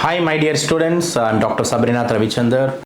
Hi, my dear students. I'm Dr. Sabarinath Ravichandar.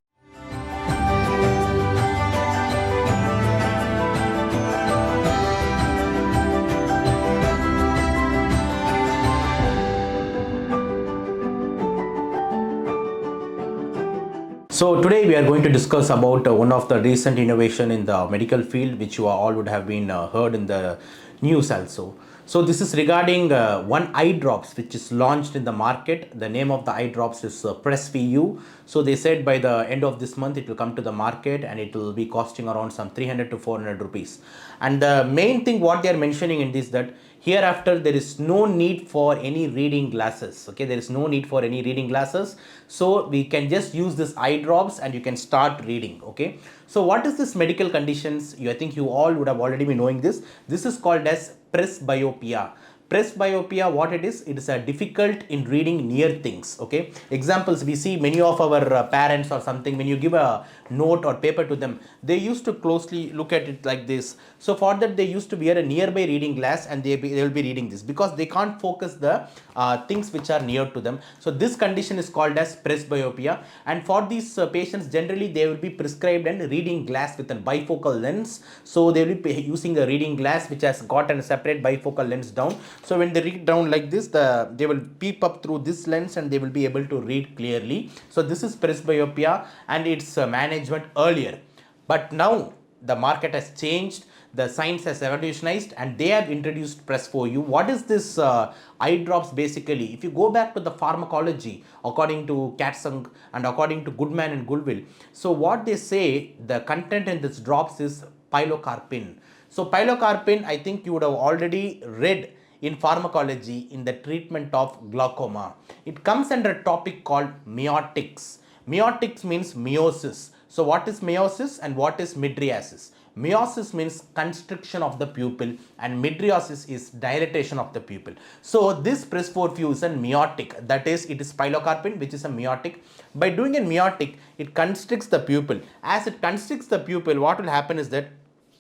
So today we are going to discuss about one of the recent innovation in the medical field, which you all would have been heard in the news also. So this is regarding one eye drops which is launched in the market. The name of the eye drops is PressVU. So they said by the end of this month it will come to the market and it will be costing around some 300 to 400 rupees. And the main thing what they are mentioning in this, that hereafter there is no need for any reading glasses. Okay, there is no need for any reading glasses, so we can just use this eye drops and you can start reading. Okay, so what is this medical conditions? I think you all would have already been knowing this. This is called as presbyopia. Presbyopia, what it is a difficult in reading near things. Okay, examples, we see many of our parents or something, when you give a note or paper to them, they used to closely look at it like this. So for that they used to wear a nearby reading glass and they will be reading this, because they can't focus the things which are near to them. So this condition is called as presbyopia, and for these patients generally they will be prescribed a reading glass with a bifocal lens. So they will be using a reading glass which has got a separate bifocal lens down. So when they read down like this, they will peep up through this lens and they will be able to read clearly. So this is presbyopia, and its management earlier. But now the market has changed, the science has evolutionized, and they have introduced Press4U. What is this eye drops basically? If you go back to the pharmacology, according to Katzung and according to Goodman and Goodwill, so what they say, the content in this drops is pilocarpine. So pilocarpine, I think you would have already read in pharmacology in the treatment of glaucoma. It comes under a topic called miotics. Miotics means meiosis. So what is meiosis and what is mydriasis? Meiosis means constriction of the pupil and mydriasis is dilatation of the pupil. So this Press4U is a meiotic, that is, it is pilocarpine which is a meiotic. By doing a meiotic, it constricts the pupil. As it constricts the pupil, what will happen is that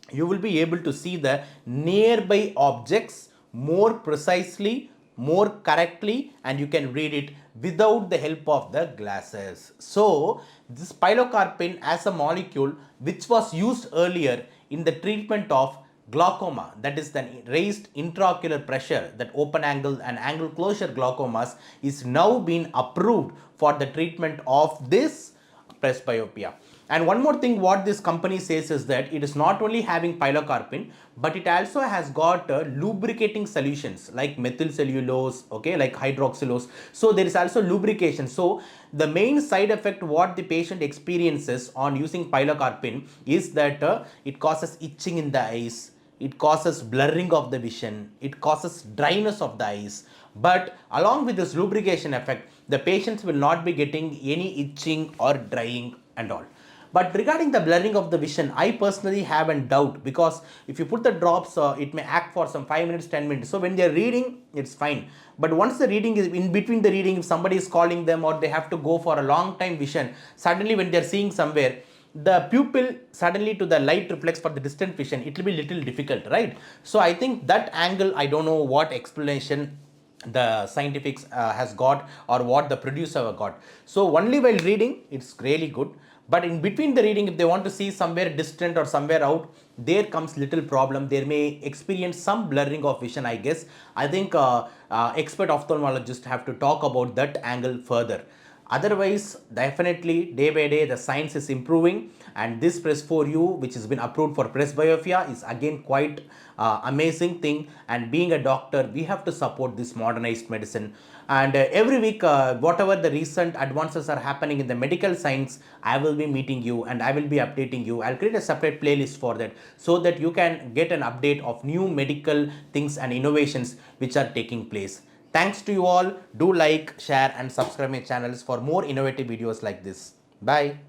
you will be able to see the nearby objects more precisely, more correctly, and you can read it without the help of the glasses. So this pilocarpine as a molecule which was used earlier in the treatment of glaucoma, that is the raised intraocular pressure, that open angle and angle closure glaucomas, is now being approved for the treatment of this presbyopia. And one more thing what this company says is that it is not only having pilocarpine, but it also has got lubricating solutions like methyl cellulose, okay, like hydroxylose. So there is also lubrication. So the main side effect what the patient experiences on using pilocarpine is that it causes itching in the eyes, it causes blurring of the vision, it causes dryness of the eyes. But along with this lubrication effect, the patients will not be getting any itching or drying and all. But regarding the blurring of the vision, I personally have a doubt, because if you put the drops, it may act for some 5 minutes, 10 minutes. So when they are reading, it's fine. But once the reading is in between the reading, if somebody is calling them or they have to go for a long time vision, suddenly when they are seeing somewhere, the pupil suddenly to the light reflects for the distant vision, it will be little difficult, right? So I think that angle, I don't know what explanation the scientifics has got or what the producer got. So only while reading, it's really good. But in between the reading, if they want to see somewhere distant or somewhere out, there comes little problem. There may experience some blurring of vision, I guess. I think expert ophthalmologists have to talk about that angle further. Otherwise, definitely day by day the science is improving, and this Press4U which has been approved for presbyopia is again quite amazing thing. And being a doctor, we have to support this modernized medicine. And every week, whatever the recent advances are happening in the medical science, I will be meeting you and I will be updating you. I'll create a separate playlist for that, so that you can get an update of new medical things and innovations which are taking place. Thanks to you all. Do like, share and subscribe my channels for more innovative videos like this. Bye.